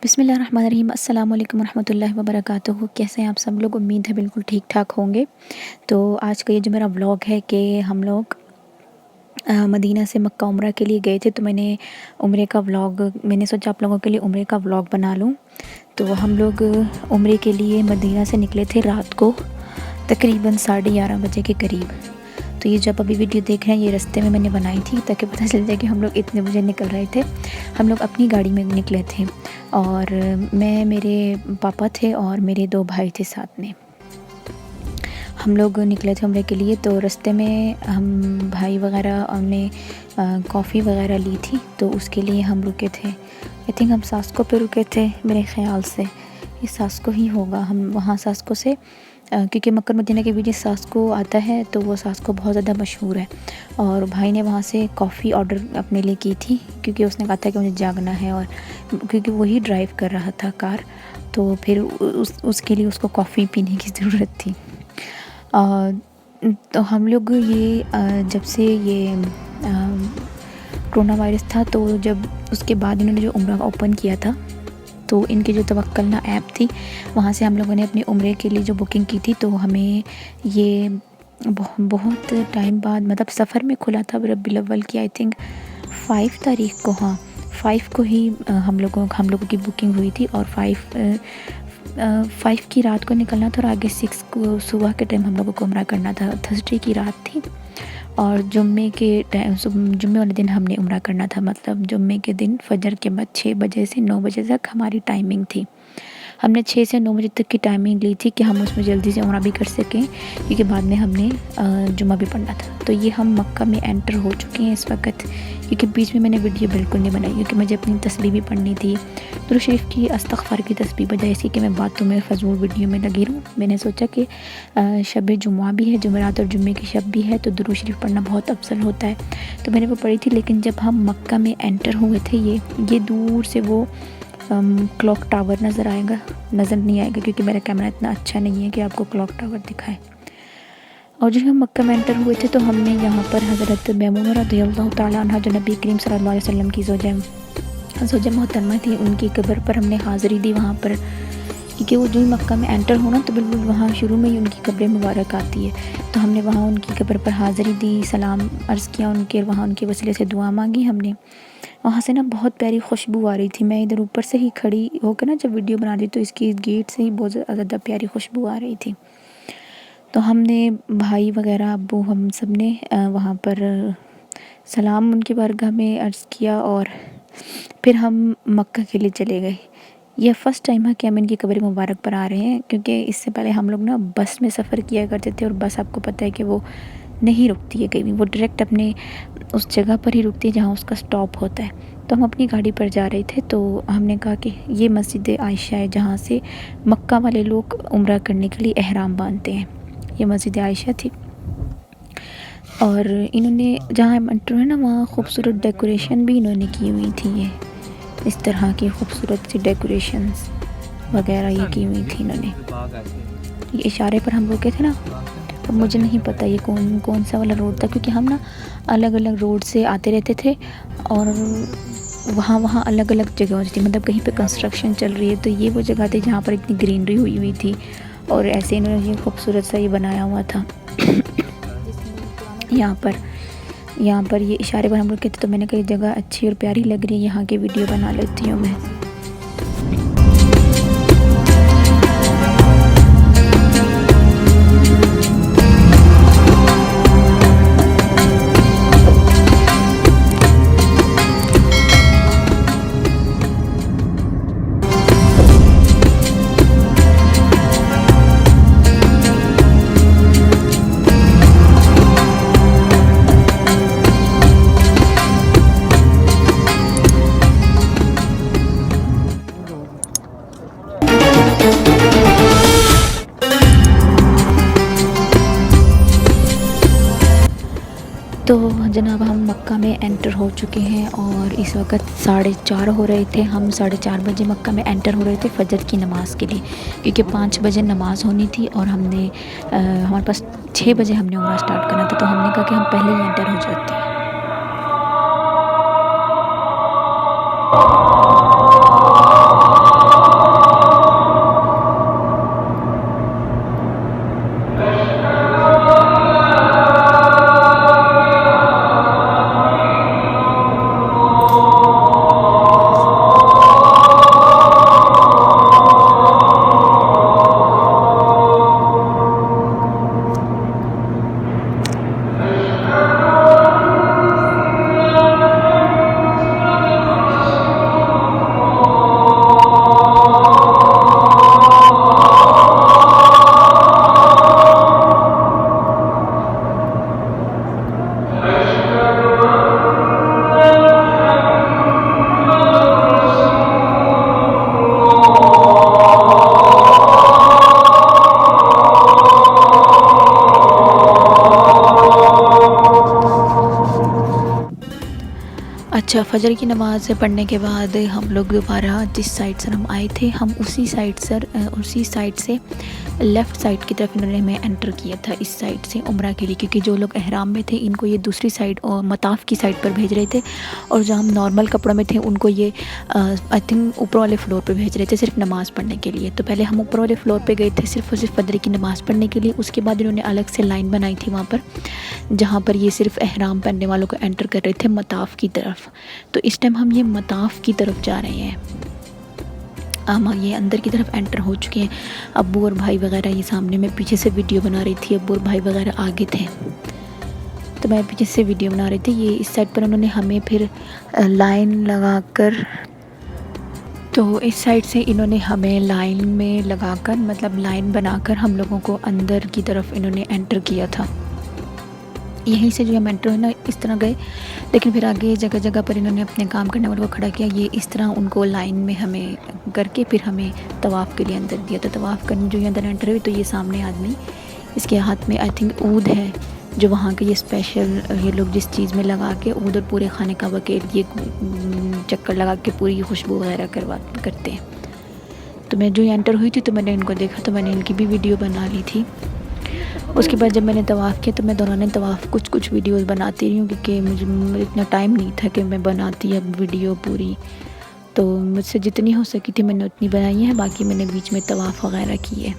बिस्मिल्लाहिर्रहमानिर्रहीम। अस्सलाम वालेकुम रहमतुल्लाहि व बरकातुहू। कैसे हैं आप सब लोग? उम्मीद है बिल्कुल ठीक ठाक होंगे। तो आज का ये जो मेरा व्लॉग है कि हम लोग मदीना से मक्का उम्रा के लिए गए थे, तो मैंने सोचा आप लोगों के लिए उम्रे का व्लॉग बना लूँ। तो हम लोग उम्रे के लिए मदीना से निकले थे रात को तकरीबन 11:30 बजे के करीब। तो ये जब अभी वीडियो देख रहे हैं ये रास्ते में मैंने बनाई थी ताकि पता चल जाए कि हम लोग इतने बजे निकल रहे थे। हम लोग अपनी गाड़ी में निकले थे और मैं, मेरे पापा थे और मेरे 2 भाई थे साथ में। हम लोग निकले थे उम्रे के लिए। तो रास्ते में हम भाई वगैरह हमने कॉफ़ी वगैरह ली थी, तो उसके लिए हम रुके थे। आई थिंक हम सास्को पे रुके थे, मेरे ख़्याल से ये सास्को ही होगा। हम वहाँ सास्को से क्योंकि मक्का मदीना के बीच सास्को आता है, तो वो सास्को बहुत ज़्यादा मशहूर है। और भाई ने वहाँ से कॉफ़ी ऑर्डर अपने लिए की थी क्योंकि उसने कहा था कि मुझे जागना है, और क्योंकि वही ड्राइव कर रहा था कार, तो फिर उसके लिए उसको कॉफ़ी पीने की ज़रूरत थी। तो हम लोग ये जब से ये कोरोना वायरस था, तो जब उसके बाद इन्होंने जो उम्रा ओपन किया था, तो इनकी जो तवक्कलना ऐप थी वहाँ से हम लोगों ने अपने उम्रे के लिए जो बुकिंग की थी, तो हमें ये बहुत टाइम बाद, मतलब सफ़र में खुला था रबीउल अव्वल की, आई थिंक 5 तारीख को, हाँ 5 को ही हम लोगों की बुकिंग हुई थी। और 5 की रात को निकलना था और आगे 6 को सुबह के टाइम हम लोगों को उम्रा करना था। थर्सडे की रात थी और जुम्मे वाले दिन हमने उम्रा करना था। मतलब जुम्मे के दिन फजर के बाद 6 बजे से 9 बजे तक हमारी टाइमिंग थी। हमने 6 से 9 बजे तक की टाइमिंग ली थी कि हम उसमें जल्दी से उम्रा भी कर सकें, क्योंकि बाद में हमने जुम्मा भी पढ़ना था। तो ये हम मक्का में एंटर हो चुके हैं इस वक्त, क्योंकि बीच में मैंने वीडियो बिल्कुल नहीं बनाई क्योंकि मुझे अपनी तस्बीह भी पढ़नी थी, दुरूद शरीफ की, इस्तग़फ़ार की तस्बीह, बजाय इसकी कि मैं बातों में फ़ज़ूल वीडियो में लगी रहूँ। मैंने सोचा कि शब जुम्मा भी है, जुमेरात और जुम्मे की शब भी है, तो दुरूद शरीफ पढ़ना बहुत अफजल होता है। तो मैंने वो पढ़ी थी। लेकिन जब हम मक्का में एंटर हुए थे, ये दूर से वो क्लॉक टावर नज़र नहीं आएगा क्योंकि मेरा कैमरा इतना अच्छा नहीं है कि आपको क्लॉक टावर दिखाए। और जब हम मक्का में एंटर हुए थे, तो हमने यहाँ पर हज़रत मैमूना रज़ियल्लाहु ताला अन्हा, जो नबी करीम सल्लल्लाहु अलैहि वसल्लम की ज़ौजा मोहतरमा थी, उनकी कब्र पर हमने हाज़िरी दी वहाँ पर, क्योंकि वो जो ही मक्का में एंटर होना तो बिल्कुल वहाँ शुरू में ही उनकी कब्र मुबारक आती है। तो हमने वहाँ उनकी कब्र पर हाज़िरी दी, सलाम अर्ज़ किया उनके, वहाँ उनके वसीले से दुआ मांगी हमने। वहाँ से ना बहुत प्यारी खुशबू आ रही थी। मैं इधर ऊपर से ही खड़ी होकर ना जब वीडियो बना रही, तो इसकी गेट से ही बहुत ज़्यादा प्यारी खुशबू आ रही थी। तो हमने भाई वगैरह, अब्बू, हम सब ने वहाँ पर सलाम उनकी बारगाह में अर्ज़ किया और फिर हम मक्का के लिए चले गए। यह फ़र्स्ट टाइम है कि हम इनकी कब्र मुबारक पर आ रहे हैं, क्योंकि इससे पहले हम लोग ना बस में सफ़र किया करते थे, और बस आपको पता है कि वो नहीं रुकती है कहीं भी, वो डायरेक्ट अपने उस जगह पर ही रुकती है जहाँ उसका स्टॉप होता है। तो हम अपनी गाड़ी पर जा रहे थे, तो हमने कहा कि ये मस्जिद आयशा है जहाँ से मक्का वाले लोग उम्रा करने के लिए एहराम बांधते हैं। ये मस्जिद आयशा थी। और इन्होंने जहाँ हम एंटर हुए ना, वहाँ खूबसूरत डेकोरेशन भी इन्होंने की हुई थी। ये इस तरह की खूबसूरत सी डेकोरेशंस वगैरह ये की हुई थी इन्होंने। ये इशारे पर हम रुके थे ना, अब मुझे नहीं पता ये कौन सा वाला रोड था, क्योंकि हम ना अलग अलग रोड से आते रहते थे और वहाँ अलग अलग जगह होती थी। मतलब कहीं पे कंस्ट्रक्शन चल रही है, तो ये वो जगह थी जहाँ पर इतनी ग्रीनरी हुई थी, और ऐसे इन्होंने ये खूबसूरत सा ये बनाया हुआ था। यहाँ पर ये इशारे पर हम लोग कहते, तो मैंने कहा ये जगह अच्छी और प्यारी लग रही है, यहाँ की वीडियो बना लेती हूँ मैं। तो जनाब हम मक्का में एंटर हो चुके हैं और इस वक्त 4:30 हो रहे थे। हम 4:30 बजे मक्का में एंटर हो रहे थे फ़जर की नमाज़ के लिए, क्योंकि 5 बजे नमाज़ होनी थी और हमारे पास 6 बजे हमने उम्रा स्टार्ट करना था। तो हमने कहा कि हम पहले ही एंटर हो जाते हैं। अच्छा, फ़जर की नमाज़ पढ़ने के बाद हम लोग दोबारा जिस साइड से हम आए थे, हम उसी साइड से लेफ़्ट साइड की तरफ इन्होंने हमें एंटर किया था, इस साइड से उम्रा के लिए, क्योंकि जो लोग एहराम में थे इनको ये दूसरी साइड और मताफ़ की साइड पर भेज रहे थे, और जो हम नॉर्मल कपड़ों में थे उनको ये आई थिंक ऊपर वाले फ्लोर पे भेज रहे थे सिर्फ नमाज़ पढ़ने के लिए। तो पहले हम ऊपर वाले फ्लोर पे गए थे सिर्फ और सिर्फ फ़जर की नमाज़ पढ़ने के लिए। उसके बाद इन्होंने अलग से लाइन बनाई थी वहाँ पर, जहाँ पर ये सिर्फ एहराम पहनने वालों को एंटर कर रहे थे मताफ़ की तरफ। तो इस टाइम हम ये मताफ़ की तरफ जा रहे हैं, हम ये अंदर की तरफ एंटर हो चुके हैं। अब्बू और भाई वगैरह ये सामने, मैं पीछे से वीडियो बना रही थी, अब्बू और भाई वगैरह आगे थे, तो मैं पीछे से वीडियो बना रही थी। ये इस साइड पर उन्होंने हमें फिर लाइन लगाकर, तो इस साइड से इन्होंने हमें लाइन में लगाकर, मतलब लाइन बनाकर हम लोगों को अंदर की तरफ इन्होंने एंटर किया था। यहीं से जो हम एंटर हुए ना, इस तरह गए, लेकिन फिर आगे जगह जगह पर इन्होंने अपने काम करने वालों को खड़ा किया। ये इस तरह उनको लाइन में हमें करके फिर हमें तवाफ़ के लिए अंदर दिया। तो तवाफ़ करने जो ये अंदर एंटर हुई, तो ये सामने आदमी, इसके हाथ में आई थिंक ऊद है, जो वहाँ के ये स्पेशल ये लोग जिस चीज़ में लगा के ऊद, और पूरे खाने का वक़्त ये चक्कर लगा के पूरी खुशबू वगैरह करते हैं। तो मैं जो एंटर हुई थी तो मैंने इनको देखा, तो मैंने इनकी भी वीडियो बना ली थी। उसके बाद जब मैंने तवाफ़ किया तो मैं दौरान तवाफ़ कुछ वीडियोस बनाती रही हूँ, क्योंकि मुझे इतना टाइम नहीं था कि मैं बनाती अब वीडियो पूरी। तो मुझसे जितनी हो सकी थी मैंने उतनी बनाई है, बाकी मैंने बीच में तवाफ़ वगैरह की है।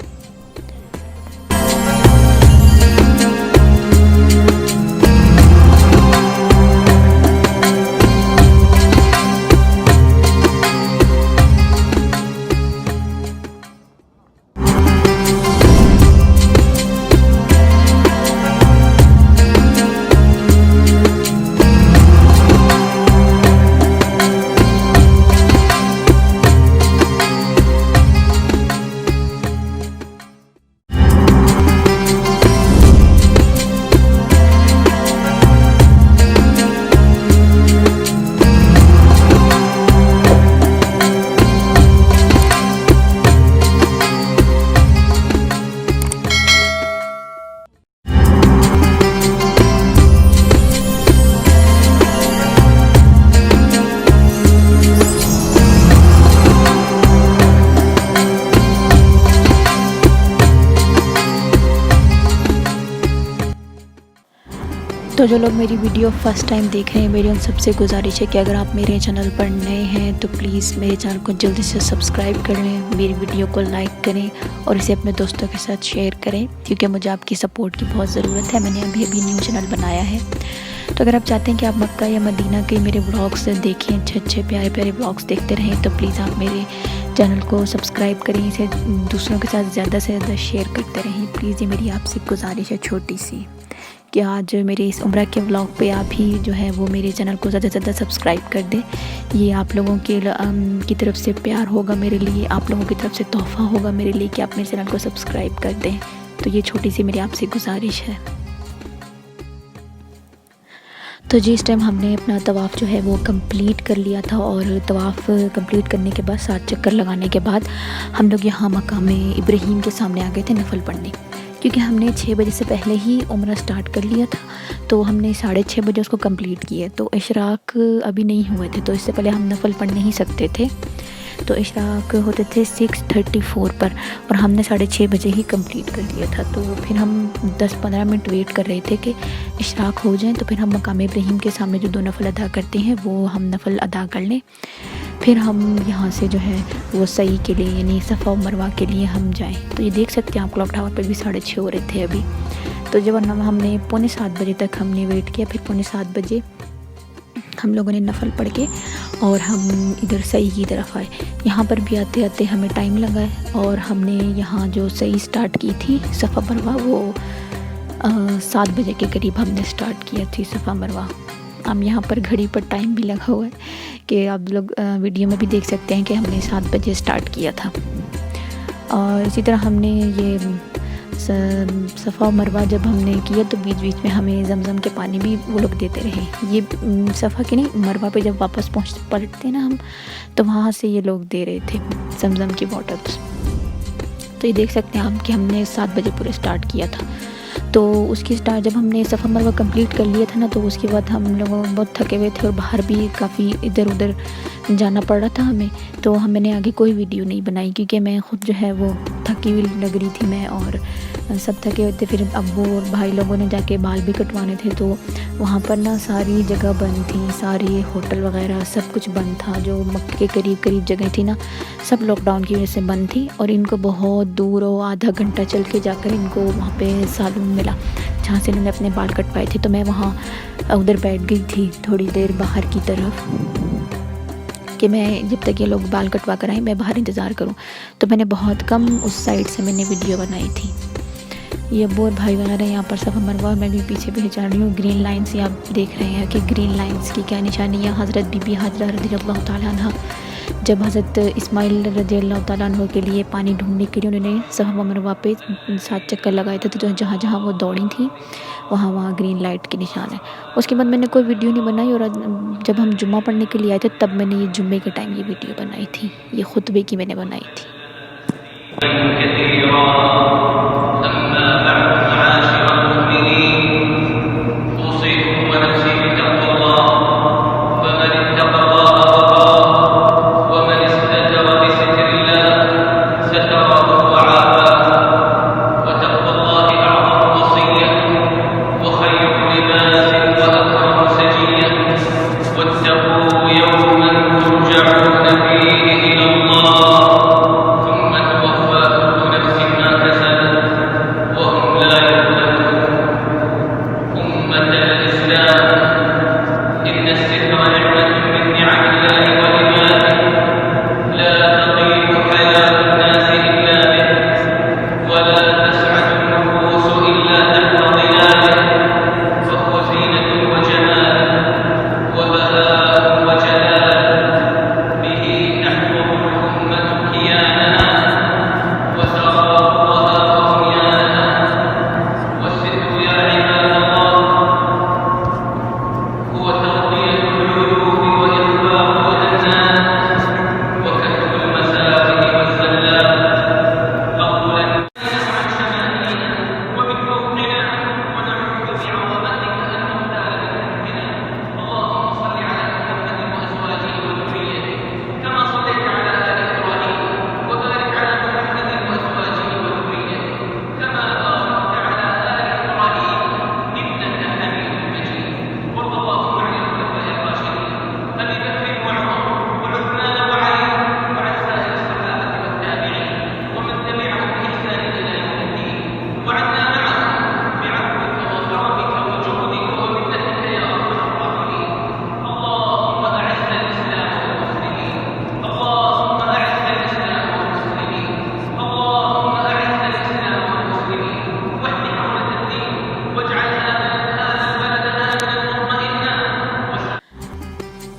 तो जो लोग मेरी वीडियो फ़र्स्ट टाइम देख रहे हैं, मेरी उन सबसे गुजारिश है कि अगर आप मेरे चैनल पर नए हैं तो प्लीज़ मेरे चैनल को जल्दी से सब्सक्राइब कर लें, मेरी वीडियो को लाइक करें और इसे अपने दोस्तों के साथ शेयर करें, क्योंकि मुझे आपकी सपोर्ट की बहुत ज़रूरत है। मैंने अभी न्यू चैनल बनाया है, तो अगर आप चाहते हैं कि आप मक्का या मदीना के मेरे ब्लॉग्स देखें, अच्छे प्यारे प्यारे ब्लॉग्स देखते रहें, तो प्लीज़ आप मेरे चैनल को सब्सक्राइब करें, इसे दूसरों के साथ ज़्यादा से ज़्यादा शेयर करते रहें। प्लीज़ ये मेरी आपसे गुजारिश है छोटी सी, कि आज मेरे इस उम्रा के व्लॉग पे आप ही जो है वो मेरे चैनल को ज़्यादा से ज़्यादा सब्सक्राइब कर दें। ये आप लोगों की तरफ से प्यार होगा मेरे लिए, आप लोगों की तरफ से तोहफ़ा होगा मेरे लिए कि आप मेरे चैनल को सब्सक्राइब कर दें। तो ये छोटी सी मेरी आपसे गुजारिश है। तो जी इस टाइम हमने अपना तवाफ़ जो है वो कंप्लीट कर लिया था, और तवाफ़ कंप्लीट करने के बाद 7 चक्कर लगाने के बाद हम लोग यहाँ मकाम इब्राहीम के सामने आ गए थे नफ़ल पढ़ने, क्योंकि हमने 6 बजे से पहले ही उम्रा स्टार्ट कर लिया था, तो हमने 6:30 बजे उसको कंप्लीट किए। तो इशराक अभी नहीं हुए थे, तो इससे पहले हम नफ़ल पढ़ नहीं सकते थे। तो इशराक होते थे 6:34 पर, और हमने 6:30 बजे ही कंप्लीट कर लिया था। तो फिर हम 10-15 मिनट वेट कर रहे थे कि इशराक हो जाए, तो फिर हम मकाम इब्राहीम के सामने जो 2 नफ़ल अदा करते हैं वो हम नफ़ल अदा कर लें, फिर हम यहाँ से जो है वो सही के लिए यानी सफ़ा और मरवा के लिए हम जाएं। तो ये देख सकते हैं आप क्लॉक टावर पर भी 6:30 हो रहे थे अभी। तो जब हमने 6:45 बजे तक हमने वेट किया, फिर 7:45 बजे हम लोगों ने नफ़ल पढ़ के और हम इधर सही की तरफ आए। यहाँ पर भी आते आते हमें टाइम लगा है, और हमने यहाँ जो सही स्टार्ट की थी सफ़ा मरवा वो 7 बजे के करीब हमने स्टार्ट किया थी सफ़ा मरवा। हम यहाँ पर घड़ी पर टाइम भी लगा हुआ है कि आप लोग वीडियो में भी देख सकते हैं कि हमने 7 बजे स्टार्ट किया था। और इसी तरह हमने ये सफ़ा मरवा जब हमने किया तो बीच बीच में हमें ज़मज़म के पानी भी वो लोग देते रहे। ये सफ़ा के नहीं, मरवा पे जब वापस पलटते ना हम, तो वहाँ से ये लोग दे रहे थे ज़मज़म की बॉटल्स। तो ये देख सकते हैं आप कि हमने 7 बजे पूरे स्टार्ट किया था। तो उसकी स्टार्ट जब हमने सफ़ा मरवा कंप्लीट कर लिया था ना, तो उसके बाद हम लोग बहुत थके हुए थे और बाहर भी काफ़ी इधर उधर जाना पड़ रहा था हमें। तो मैंने आगे कोई वीडियो नहीं बनाई क्योंकि मैं ख़ुद जो है वो थकी हुई लग रही थी मैं, और सब थके हुए थे। फिर अब्बू और भाई लोगों ने जाके बाल भी कटवाने थे, तो वहाँ पर ना सारी जगह बंद थी, सारी होटल वगैरह सब कुछ बंद था। जो मक्के के करीब करीब जगह थी ना, सब लॉकडाउन की वजह से बंद थी। और इनको बहुत दूर और आधा घंटा चल के जाकर इनको वहाँ पे सैलून मिला जहाँ से इन्होंने अपने बाल कटवाए थे। तो मैं वहाँ उधर बैठ गई थी थोड़ी देर बाहर की तरफ कि मैं जब तक ये लोग बाल कटवा कर आए मैं बाहर इंतज़ार करूं। तो मैंने बहुत कम उस साइड से मैंने वीडियो बनाई थी। ये अब्बू और भाई वगैरह यहाँ पर सफ़ा मरवा और मैं भी पीछे पहचान रही हूँ। ग्रीन लाइन्स ये आप देख रहे हैं कि ग्रीन लाइन्स की क्या निशानी है। हज़रत बीबी हाजरा रज़ियल्लाहु तआला अन्हा जब हज़रत इस्माइल रज़ियल्लाहु तआला अन्हु के लिए पानी ढूंढने के लिए उन्होंने सफ़ा मरवा पे 7 चक्कर लगाए थे, तो जहाँ जहाँ वो दौड़ी थी वहाँ वहाँ ग्रीन लाइट के निशान है। उसके बाद मैंने कोई वीडियो नहीं बनाई, और जब हम जुम्मा पढ़ने के लिए आए थे तब मैंने ये जुम्मे के टाइम ये वीडियो बनाई थी, ये खुतबे की मैंने बनाई थी।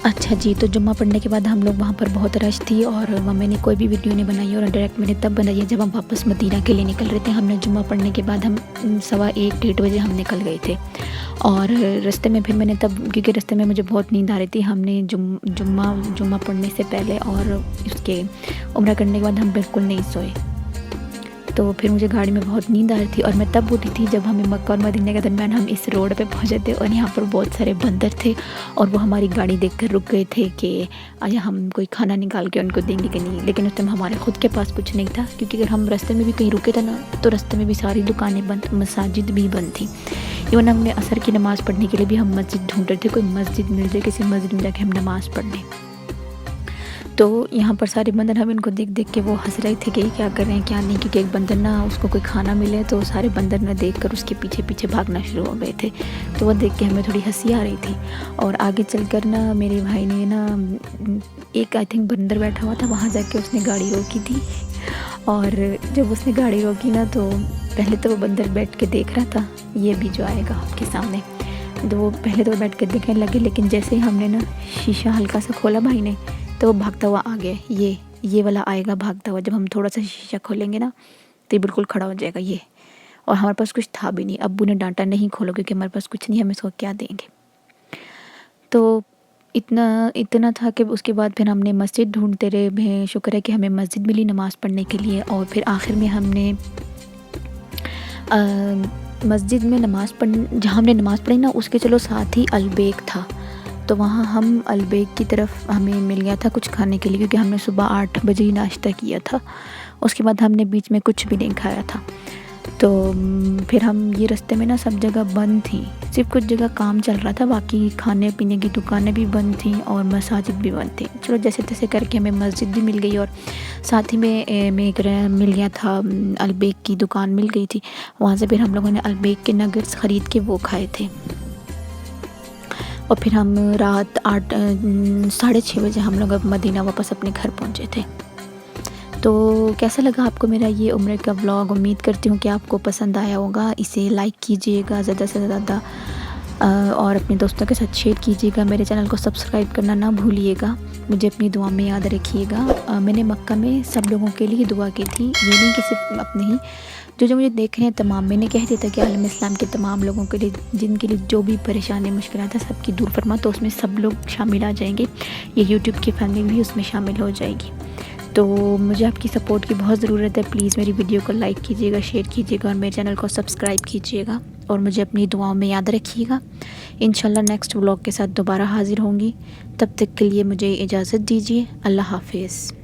अच्छा जी, तो जुम्मा पढ़ने के बाद हम लोग वहाँ पर बहुत रश थी और मैंने कोई भी वीडियो नहीं बनाई, और डायरेक्ट मैंने तब बनाई है जब हम वापस मदीना के लिए निकल रहे थे। हमने जुम्मा पढ़ने के बाद हम 1:15 बजे हम निकल गए थे, और रास्ते में फिर मैंने तब, क्योंकि रास्ते में मुझे बहुत नींद आ रही थी, हमने जुम्मा पढ़ने से पहले और उसके उम्रा करने के बाद हम बिल्कुल नहीं सोए। तो फिर मुझे गाड़ी में बहुत नींद आ रही थी, और मैं तब उठी थी जब हमें मक्का और मदीना के दरमियान हम इस रोड पे पहुंचे थे, और यहाँ पर बहुत सारे बंदर थे और वो हमारी गाड़ी देखकर रुक गए थे कि आज हम कोई खाना निकाल के उनको देंगे कि नहीं। लेकिन उस टाइम हमारे ख़ुद के पास कुछ नहीं था, क्योंकि अगर हम रास्ते में भी कहीं रुके थे ना तो रास्ते में भी सारी दुकानें बंद, मसाजिद भी बंद थी। इवन हमने असर की नमाज़ पढ़ने के लिए भी हम मस्जिद ढूंढ रहे थे, कोई मस्जिद मिल जाए, किसी मस्जिद में जाके हम नमाज़ पढ़ लें। तो यहाँ पर सारे बंदर हम इनको देख देख के वो हंस रहे थे कि क्या कर रहे हैं क्या नहीं, क्योंकि एक बंदर ना उसको कोई खाना मिले तो सारे बंदर ना देख कर उसके पीछे पीछे भागना शुरू हो गए थे। तो वो देख के हमें थोड़ी हंसी आ रही थी। और आगे चलकर ना मेरे भाई ने ना एक आई थिंक बंदर बैठा हुआ था, वहाँ जाके उसने गाड़ी रोकी थी, और जब उसने गाड़ी रोकी ना तो पहले तो वो बंदर बैठ के देख रहा था, ये भी जो आएगा आपके सामने, तो वो पहले तो बैठ के देखने लगे, लेकिन जैसे ही हमने ना शीशा हल्का सा खोला भाई ने, तो वो भागता हुआ आ गया। ये वाला आएगा भागता हुआ, जब हम थोड़ा सा शीशा खोलेंगे ना तो ये बिल्कुल खड़ा हो जाएगा ये। और हमारे पास कुछ था भी नहीं, अब्बू ने डांटा नहीं खोलो क्योंकि हमारे पास कुछ नहीं, हम इसको क्या देंगे। तो इतना था कि उसके बाद फिर हमने मस्जिद ढूंढते रहे। शुक्र है कि हमें मस्जिद मिली नमाज़ पढ़ने के लिए। और फिर आखिर में हमने मस्जिद में जहाँ हमने नमाज़ पढ़ी ना उसके चलो साथ ही अलबेक था, तो वहाँ हम अलबेक की तरफ हमें मिल गया था कुछ खाने के लिए, क्योंकि हमने सुबह 8 बजे ही नाश्ता किया था। उसके बाद हमने बीच में कुछ भी नहीं खाया था। तो फिर हम ये रास्ते में ना सब जगह बंद थी, सिर्फ कुछ जगह काम चल रहा था, बाकी खाने पीने की दुकानें भी बंद थी और मसाजिद भी बंद थी। चलो जैसे तैसे करके हमें मस्जिद भी मिल गई और साथ ही में एक मिल गया था, अलबेक की दुकान मिल गई थी। वहाँ से फिर हम लोगों ने अलबेक के नगेट्स ख़रीद के वो खाए थे। और फिर हम रात 6:30 बजे हम लोग अब मदीना वापस अपने घर पहुँचे थे। तो कैसा लगा आपको मेरा ये उम्र का व्लॉग? उम्मीद करती हूँ कि आपको पसंद आया होगा। इसे लाइक कीजिएगा ज़्यादा से ज़्यादा और अपने दोस्तों के साथ शेयर कीजिएगा। मेरे चैनल को सब्सक्राइब करना ना भूलिएगा। मुझे अपनी दुआ में याद रखिएगा। मैंने मक्का में सब लोगों के लिए दुआ की थी, ये नहीं कि सिर्फ अपने ही, जो मुझे देख रहे हैं तमाम। मैंने कह दिया था कि आलम इस्लाम के तमाम लोगों के लिए, जिनके लिए जो भी परेशानी मुश्किल था सबकी दूर फरमा, तो उसमें सब लोग शामिल आ जाएंगे। ये यूट्यूब की फैमिली भी उसमें शामिल हो जाएगी। तो मुझे आपकी सपोर्ट की बहुत ज़रूरत है। प्लीज़ मेरी वीडियो को लाइक कीजिएगा, शेयर कीजिएगा और मेरे चैनल को सब्सक्राइब कीजिएगा और मुझे अपनी दुआओं में याद रखिएगा। इंशाल्लाह नेक्स्ट व्लॉग के साथ दोबारा हाज़िर होंगी। तब तक के लिए मुझे इजाज़त दीजिए। अल्लाह हाफ़िज़।